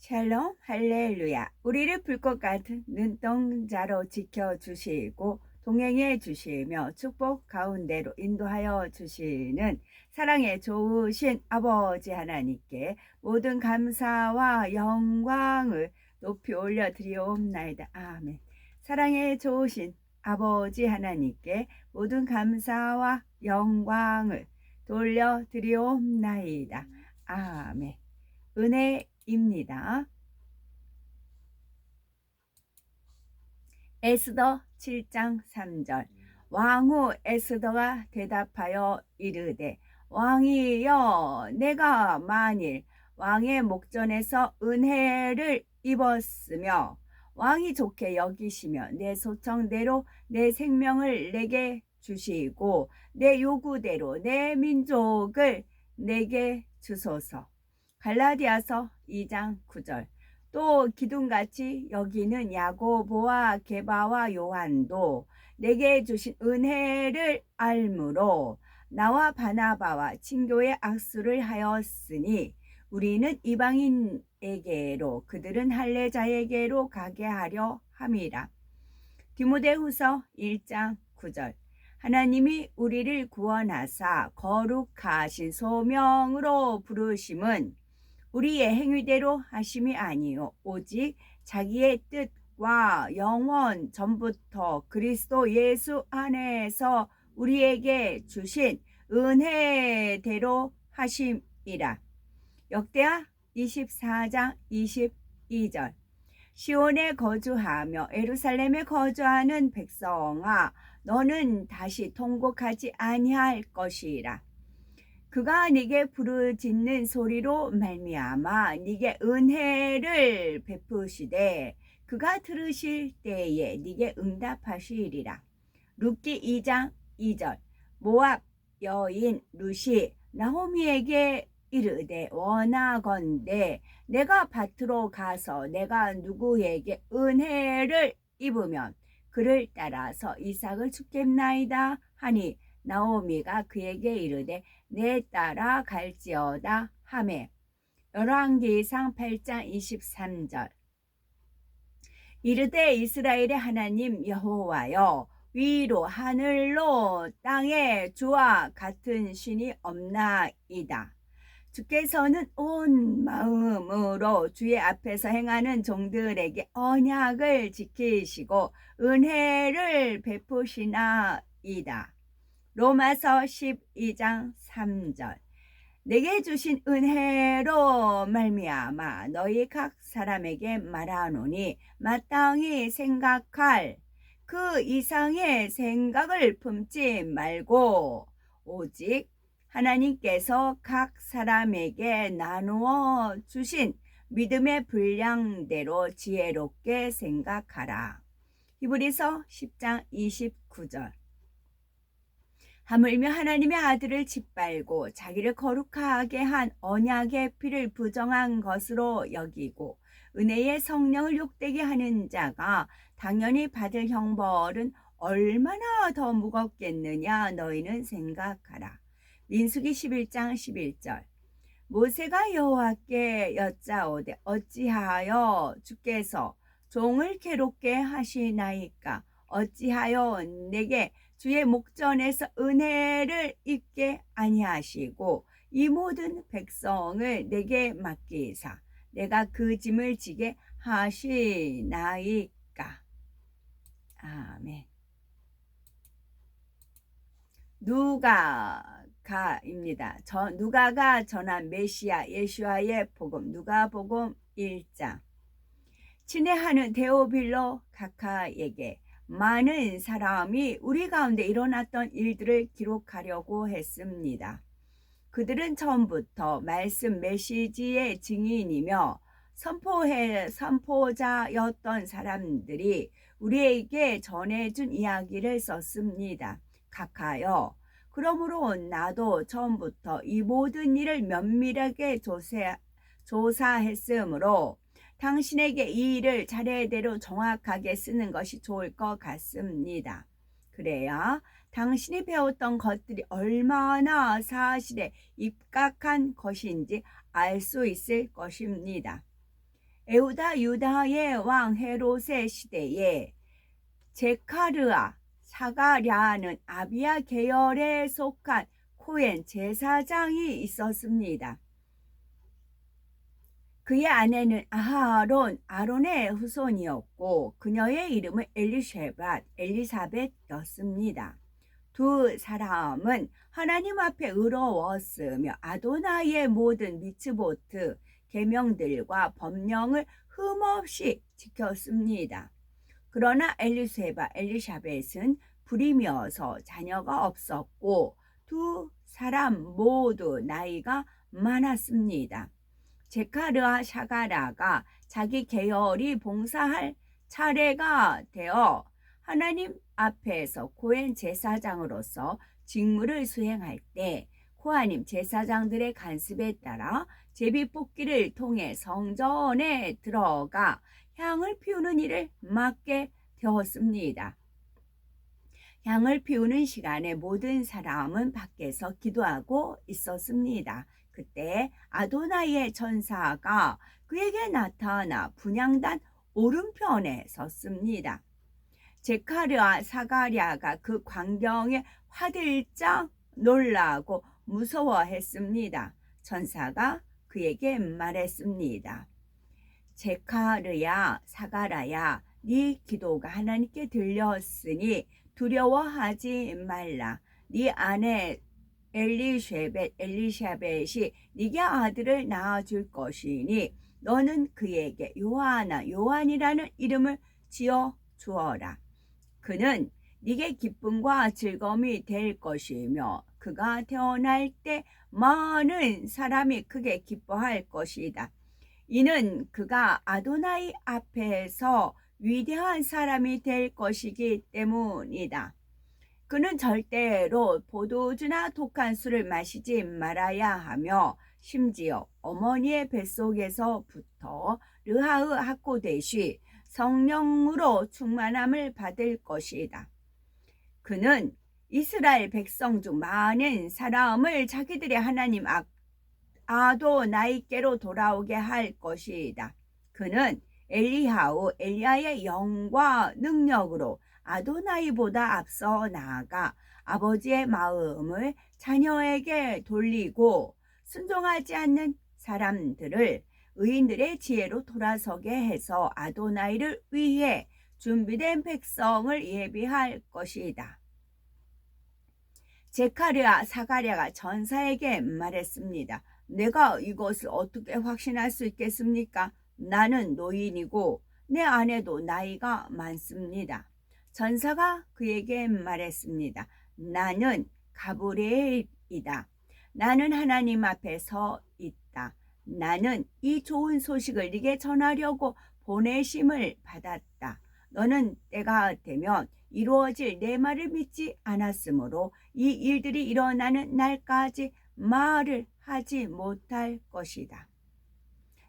샬롬 할렐루야. 우리를 불꽃 같은 눈동자로 지켜주시고 동행해 주시며 축복 가운데로 인도하여 주시는 사랑의 좋으신 아버지 하나님께 모든 감사와 영광을 높이 올려드리옵나이다. 아멘. 사랑의 좋으신 아버지 하나님께 모든 감사와 영광을 돌려드리옵나이다. 아멘. 은혜입니다. 에스더 7장 3절. 왕후 에스더가 대답하여 이르되, 왕이여, 내가 만일 왕의 목전에서 은혜를 입었으며 왕이 좋게 여기시며 내 소청대로 내 생명을 내게 주시고 내 요구대로 내 민족을 내게 주소서. 갈라디아서 2장 9절. 또 기둥같이 여기는 야고보와 게바와 요한도 내게 주신 은혜를 알므로 나와 바나바와 친교의 악수를 하였으니 우리는 이방인에게로 그들은 할례자에게로 가게 하려 함이라. 디모데후서 1장 9절. 하나님이 우리를 구원하사 거룩하신 소명으로 부르심은 우리의 행위대로 하심이 아니요 오직 자기의 뜻과 영원 전부터 그리스도 예수 안에서 우리에게 주신 은혜대로 하심이라. 역대하 24장 22절. 시온에 거주하며 예루살렘에 거주하는 백성아, 너는 다시 통곡하지 아니할 것이라. 그가 네게 부르짖는 소리로 말미암아 네게 은혜를 베푸시되 그가 들으실 때에 네게 응답하시리라. 룻기 2장 2절. 모압 여인 룻이 나오미에게 이르되, 원하건대 내가 밭으로 가서 내가 누구에게 은혜를 입으면 그를 따라서 이삭을 주겠나이다 하니, 나오미가 그에게 이르되 내 따라 갈지어다 하매. 열왕기상 8장 23절. 이르되, 이스라엘의 하나님 여호와여, 위로 하늘로 땅에 주와 같은 신이 없나이다. 주께서는 온 마음으로 주의 앞에서 행하는 종들에게 언약을 지키시고 은혜를 베푸시나이다. 로마서 12장 3절. 내게 주신 은혜로 말미암아 너희 각 사람에게 말하노니 마땅히 생각할 그 이상의 생각을 품지 말고 오직 하나님께서 각 사람에게 나누어 주신 믿음의 분량대로 지혜롭게 생각하라. 히브리서 10장 29절. 하물며 하나님의 아들을 짓밟고 자기를 거룩하게 한 언약의 피를 부정한 것으로 여기고 은혜의 성령을 욕되게 하는 자가 당연히 받을 형벌은 얼마나 더 무겁겠느냐 너희는 생각하라. 민수기 11장 11절. 모세가 여호와께 여짜오되 어찌하여 주께서 종을 괴롭게 하시나이까? 어찌하여 내게 주의 목전에서 은혜를 입게 아니하시고 이 모든 백성을 내게 맡기사 내가 그 짐을 지게 하시나이까? 아멘. 누가가입니다. 누가가 전한 메시아 예수와의 복음, 누가복음 1장. 친애하는 데오빌로 각하에게 많은 사람이 우리 가운데 일어났던 일들을 기록하려고 했습니다. 그들은 처음부터 말씀 메시지의 증인이며 선포자였던 사람들이 우리에게 전해준 이야기를 썼습니다. 각하여, 그러므로 나도 처음부터 이 모든 일을 면밀하게 조사했으므로 당신에게 이 일을 차례대로 정확하게 쓰는 것이 좋을 것 같습니다. 그래야 당신이 배웠던 것들이 얼마나 사실에 입각한 것인지 알 수 있을 것입니다. 에후다 유다의 왕 헤롯의 시대에 제카르아 사가랴는 아비야 계열에 속한 코헨 제사장이 있었습니다. 그의 아내는 아론의 후손이었고 그녀의 이름은 엘리사벳였습니다. 두 사람은 하나님 앞에 의로웠으며 아도나이의 모든 미츠보트 계명들과 법령을 흠없이 지켰습니다. 그러나 엘리사벳은 불임이어서 자녀가 없었고 두 사람 모두 나이가 많았습니다. 제카르와 샤가라가 자기 계열이 봉사할 차례가 되어 하나님 앞에서 코헨 제사장으로서 직무를 수행할 때 코하님 제사장들의 간습에 따라 제비뽑기를 통해 성전에 들어가 향을 피우는 일을 맡게 되었습니다. 향을 피우는 시간에 모든 사람은 밖에서 기도하고 있었습니다. 그때 아도나이의 천사가 그에게 나타나 분향단 오른편에 섰습니다. 제카르와 사가랴가 그 광경에 화들짝 놀라고 무서워했습니다. 천사가 그에게 말했습니다. 제카르야, 사가랴야, 네 기도가 하나님께 들렸으니 두려워하지 말라. 네 아내 엘리샤벳이 네게 아들을 낳아줄 것이니 너는 그에게 요한이라는 이름을 지어 주어라. 그는 네게 기쁨과 즐거움이 될 것이며 그가 태어날 때 많은 사람이 크게 기뻐할 것이다. 이는 그가 아도나이 앞에서 위대한 사람이 될 것이기 때문이다. 그는 절대로 포도주나 독한 술을 마시지 말아야 하며 심지어 어머니의 뱃속에서부터 르하흐 하코데시 성령으로 충만함을 받을 것이다. 그는 이스라엘 백성 중 많은 사람을 자기들의 하나님 아도나이께로 돌아오게 할 것이다. 그는 엘리야의 영과 능력으로 아도나이보다 앞서 나아가 아버지의 마음을 자녀에게 돌리고 순종하지 않는 사람들을 의인들의 지혜로 돌아서게 해서 아도나이를 위해 준비된 백성을 예비할 것이다. 제카르와 사가랴가 전사에게 말했습니다. 내가 이것을 어떻게 확신할 수 있겠습니까? 나는 노인이고 내 아내도 나이가 많습니다. 전사가 그에게 말했습니다. 나는 가브리엘이다. 나는 하나님 앞에 서 있다. 나는 이 좋은 소식을 네게 전하려고 보내심을 받았다. 너는 때가 되면 이루어질 내 말을 믿지 않았으므로 이 일들이 일어나는 날까지 말을 하지 못할 것이다.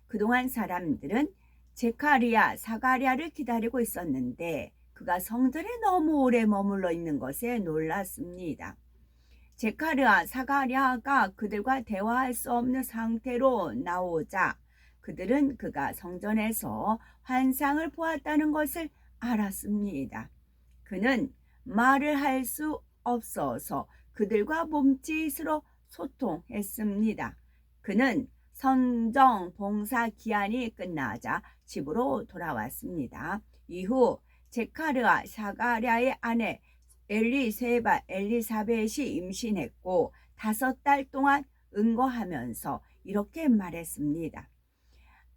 그동안 사람들은 제카르와 사가랴를 기다리고 있었는데 그가 성전에 너무 오래 머물러 있는 것에 놀랐습니다. 제카르와 사가랴가 그들과 대화할 수 없는 상태로 나오자 그들은 그가 성전에서 환상을 보았다는 것을 알았습니다. 그는 말을 할 수 없어서 그들과 몸짓으로 소통했습니다. 그는 성전 봉사 기한이 끝나자 집으로 돌아왔습니다. 이후 제카르와 사가랴의 아내 엘리사벳이 임신했고 5달 동안 은거하면서 이렇게 말했습니다.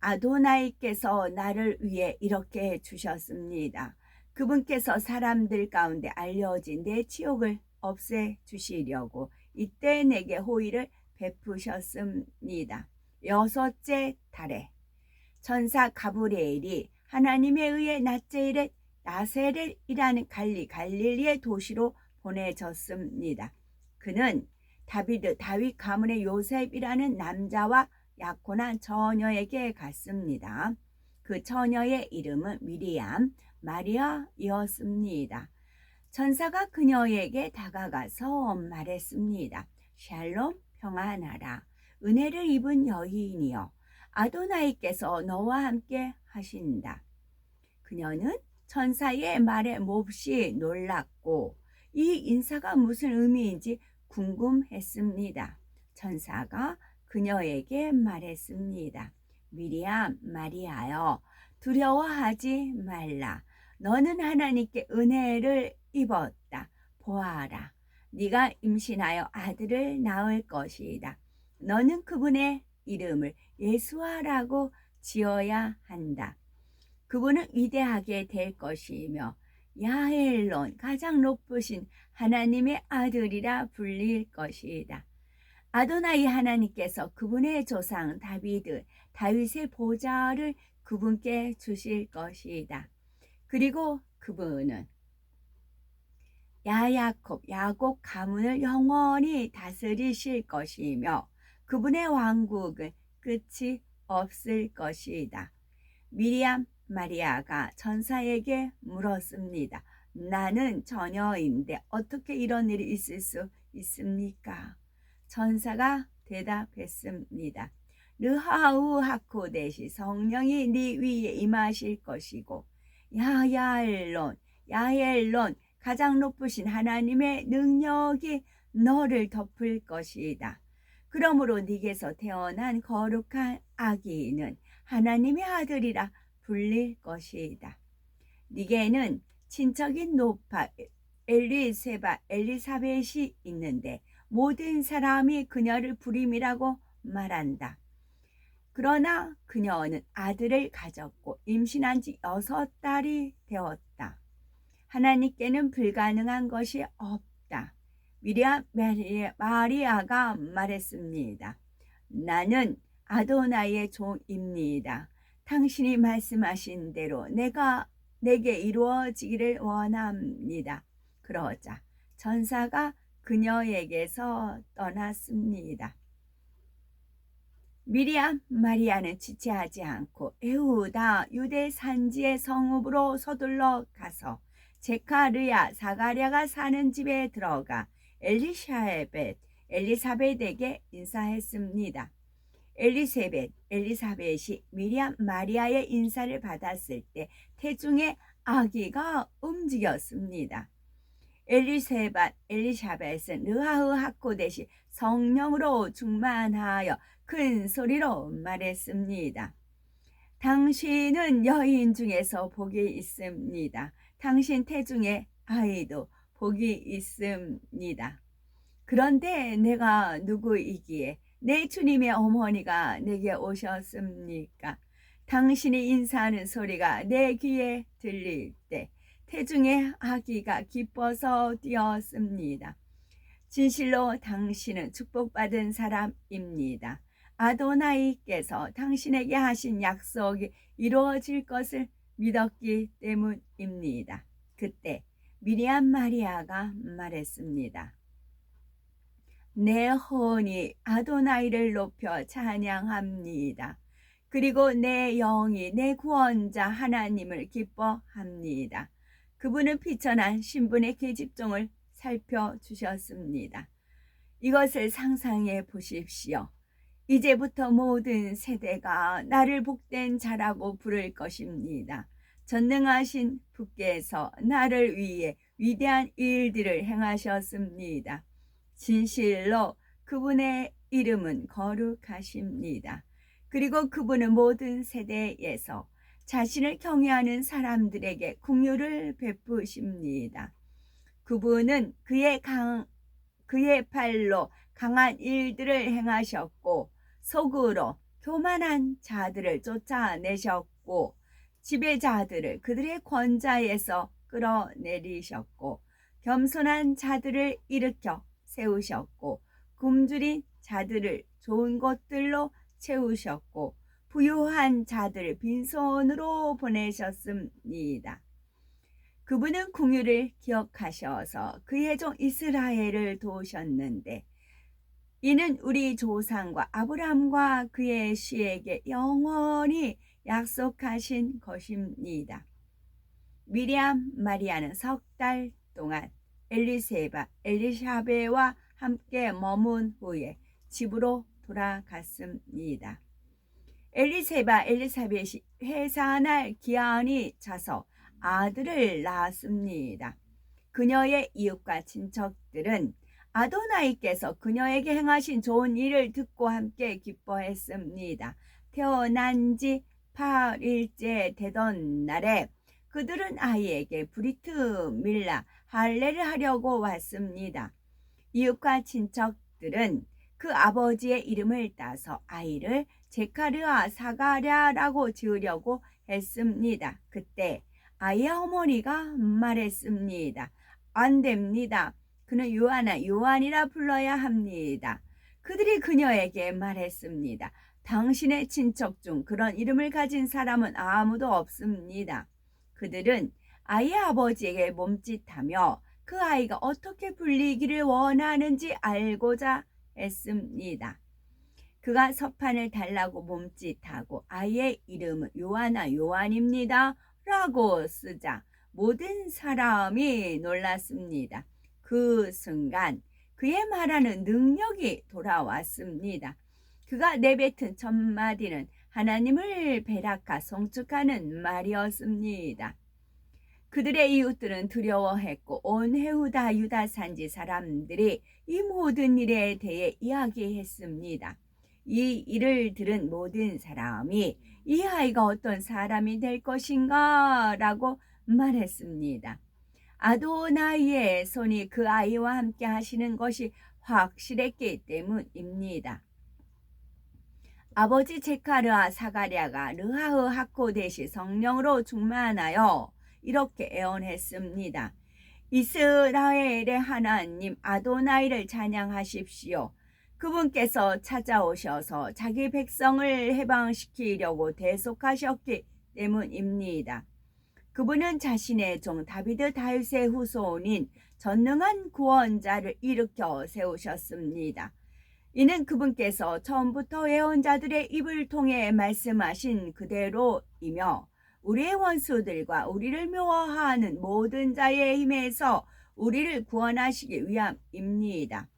아도나이께서 나를 위해 이렇게 해주셨습니다. 그분께서 사람들 가운데 알려진 내 치욕을 없애주시려고 이때 내게 호의를 베푸셨습니다. 6째 달에 천사 가브리엘이 하나님에 의해 낮제 일에 나세렛이라는 갈릴리의 도시로 보내졌습니다. 그는 다윗 가문의 요셉이라는 남자와 약혼한 처녀에게 갔습니다. 그 처녀의 이름은 미리암, 마리아이었습니다. 천사가 그녀에게 다가가서 말했습니다. 샬롬, 평안하라. 은혜를 입은 여인이여, 아도나이께서 너와 함께 하신다. 그녀는 천사의 말에 몹시 놀랐고 이 인사가 무슨 의미인지 궁금했습니다. 천사가 그녀에게 말했습니다. 미리암, 마리아여, 두려워하지 말라. 너는 하나님께 은혜를 입었다. 보아라, 네가 임신하여 아들을 낳을 것이다. 너는 그분의 이름을 예수아라고 지어야 한다. 그분은 위대하게 될 것이며 야헬론, 가장 높으신 하나님의 아들이라 불릴 것이다. 아도나이 하나님께서 그분의 조상 다윗의 보좌를 그분께 주실 것이다. 그리고 그분은 야곱 가문을 영원히 다스리실 것이며 그분의 왕국은 끝이 없을 것이다. 미리암 마리아가 천사에게 물었습니다. 나는 처녀인데 어떻게 이런 일이 있을 수 있습니까? 천사가 대답했습니다. 르하우 하코데시, 성령이 네 위에 임하실 것이고 야엘론, 가장 높으신 하나님의 능력이 너를 덮을 것이다. 그러므로 네게서 태어난 거룩한 아기는 하나님의 아들이라 불릴 것이다. 네게는 친척인 노파, 엘리사벳이 있는데 모든 사람이 그녀를 불임이라고 말한다. 그러나 그녀는 아들을 가졌고 임신한 지 6달이 되었다. 하나님께는 불가능한 것이 없다. 미리암 마리아가 말했습니다. 나는 아도나이의 종입니다. 당신이 말씀하신 대로 내게 이루어지기를 원합니다. 그러자 천사가 그녀에게서 떠났습니다. 미리암 마리아는 지체하지 않고 에후다 유대 산지의 성읍으로 서둘러 가서 사가랴가 사는 집에 들어가 엘리사벳에게 인사했습니다. 엘리사벳이 미리암 마리아의 인사를 받았을 때 태중에 아기가 움직였습니다. 엘리사벳은 르하우 하코데시, 성령으로 충만하여 큰 소리로 말했습니다. 당신은 여인 중에서 복이 있습니다. 당신 태중의 아이도 복이 있습니다. 그런데 내가 누구이기에 내 주님의 어머니가 내게 오셨습니까? 당신이 인사하는 소리가 내 귀에 들릴 때 태중의 아기가 기뻐서 뛰었습니다. 진실로 당신은 축복받은 사람입니다. 아도나이께서 당신에게 하신 약속이 이루어질 것을 믿었기 때문입니다. 그때 미리암 마리아가 말했습니다. 내 혼이 아도나이를 높여 찬양합니다. 그리고 내 영이 내 구원자 하나님을 기뻐합니다. 그분은 비천한 신분의 계집종을 살펴주셨습니다. 이것을 상상해 보십시오. 이제부터 모든 세대가 나를 복된 자라고 부를 것입니다. 전능하신 분께서 나를 위해 위대한 일들을 행하셨습니다. 진실로 그분의 이름은 거룩하십니다. 그리고 그분은 모든 세대에서 자신을 경외하는 사람들에게 긍휼을 베푸십니다. 그분은 그의 팔로 강한 일들을 행하셨고 속으로 교만한 자들을 쫓아내셨고 지배자들을 그들의 권좌에서 끌어내리셨고 겸손한 자들을 일으켜 세우셨고 굶주린 자들을 좋은 것들로 채우셨고 부유한 자들을 빈손으로 보내셨습니다. 그분은 긍휼을 기억하셔서 그의 종 이스라엘을 도우셨는데 이는 우리 조상과 아브라함과 그의 씨에게 영원히 약속하신 것입니다. 미리암 마리아는 3달 동안 엘리사벳과 함께 머문 후에 집으로 돌아갔습니다. 엘리사벳이 회사날 기한이 차서 아들을 낳았습니다. 그녀의 이웃과 친척들은 아도나이께서 그녀에게 행하신 좋은 일을 듣고 함께 기뻐했습니다. 태어난 지 8일째 되던 날에 그들은 아이에게 브리트 밀라 할례를 하려고 왔습니다. 이웃과 친척들은 그 아버지의 이름을 따서 아이를 제카르아 사가랴라고 지으려고 했습니다. 그때 아이의 어머니가 말했습니다. 안 됩니다. 그는 요한이라 불러야 합니다. 그들이 그녀에게 말했습니다. 당신의 친척 중 그런 이름을 가진 사람은 아무도 없습니다. 그들은 아이의 아버지에게 몸짓하며 그 아이가 어떻게 불리기를 원하는지 알고자 했습니다. 그가 서판을 달라고 몸짓하고 아이의 이름은 요한입니다 라고 쓰자 모든 사람이 놀랐습니다. 그 순간 그의 말하는 능력이 돌아왔습니다. 그가 내뱉은 첫 마디는 하나님을 배락하 송축하는 말이었습니다. 그들의 이웃들은 두려워했고 온 헤우다 유다 산지 사람들이 이 모든 일에 대해 이야기했습니다. 이 일을 들은 모든 사람이 이 아이가 어떤 사람이 될 것인가 라고 말했습니다. 아도나이의 손이 그 아이와 함께 하시는 것이 확실했기 때문입니다. 아버지 제카르아 사가랴가 르하흐 하코데시 성령으로 충만하여 이렇게 애원했습니다. 이스라엘의 하나님 아도나이를 찬양하십시오. 그분께서 찾아오셔서 자기 백성을 해방시키려고 대속하셨기 때문입니다. 그분은 자신의 종 다윗의 후손인 전능한 구원자를 일으켜 세우셨습니다. 이는 그분께서 처음부터 예언자들의 입을 통해 말씀하신 그대로이며 우리의 원수들과 우리를 묘화하는 모든 자의 힘에서 우리를 구원하시기 위함입니다.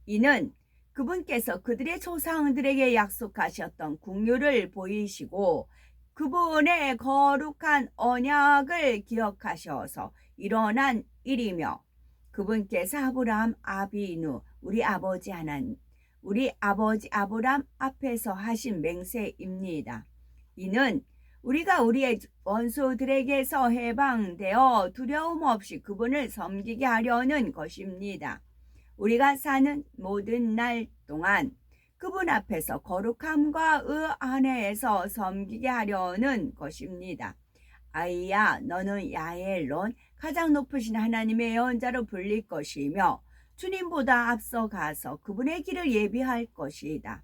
이는 그분께서 그들의 조상들에게 약속하셨던 긍휼을 보이시고 그분의 거룩한 언약을 기억하셔서 일어난 일이며 그분께서 아브라함 아비누 우리 아버지 아브라함 앞에서 하신 맹세입니다. 이는 우리가 우리의 원수들에게서 해방되어 두려움 없이 그분을 섬기게 하려는 것입니다. 우리가 사는 모든 날 동안 그분 앞에서 거룩함과 의 안에서 섬기게 하려는 것입니다. 아이야, 너는 야엘론 가장 높으신 하나님의 예언자로 불릴 것이며 주님보다 앞서가서 그분의 길을 예비할 것이다.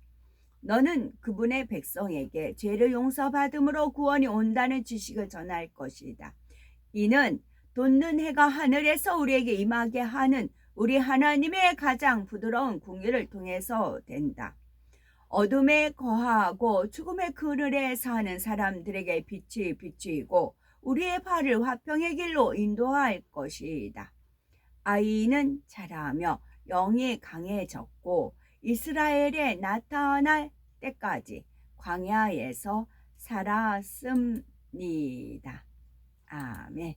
너는 그분의 백성에게 죄를 용서받음으로 구원이 온다는 지식을 전할 것이다. 이는 돋는 해가 하늘에서 우리에게 임하게 하는 우리 하나님의 가장 부드러운 긍휼을 통해서 된다. 어둠에 거하고 죽음의 그늘에 사는 사람들에게 빛이 비추이고 우리의 발을 화평의 길로 인도할 것이다. 아이는 자라며 영이 강해졌고 이스라엘에 나타날 때까지 광야에서 살았습니다. 아멘.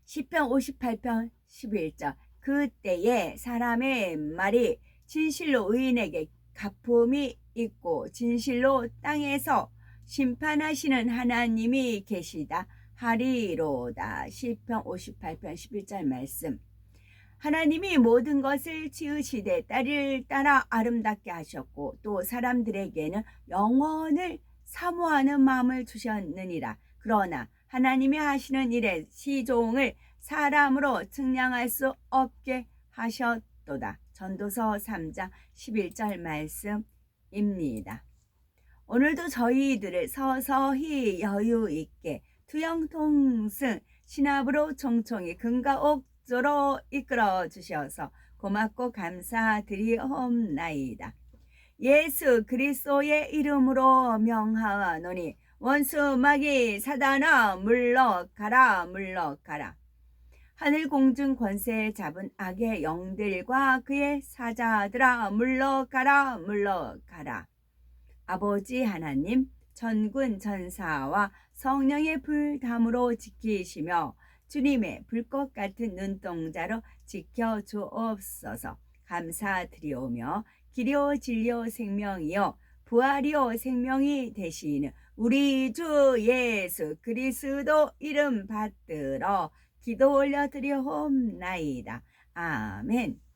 시편 58편 11절 그때에 사람의 말이 진실로 의인에게 갚음이 있고 진실로 땅에서 심판하시는 하나님이 계시다 하리로다. 시편 58편 11절 말씀. 하나님이 모든 것을 지으시되 때를 따라 아름답게 하셨고 또 사람들에게는 영원을 사모하는 마음을 주셨느니라. 그러나 하나님이 하시는 일의 시종을 사람으로 측량할 수 없게 하셨도다. 전도서 3장 11절 말씀입니다. 오늘도 저희들을 서서히 여유 있게 투영통승 신압으로 총총히 금과 옥조로 이끌어 주셔서 고맙고 감사드리옵나이다. 예수 그리스도의 이름으로 명하노니 원수 마귀 사단아 물러가라 물러가라. 하늘 공중 권세 잡은 악의 영들과 그의 사자들아 물러가라 물러가라. 아버지 하나님, 천군 천사와 성령의 불담으로 지키시며 주님의 불꽃 같은 눈동자로 지켜주옵소서. 감사드리오며 길이요 진리요 생명이요 부활이요 생명이 되시는 우리 주 예수 그리스도 이름 받들어 기도 올려드리옵나이다. 아멘.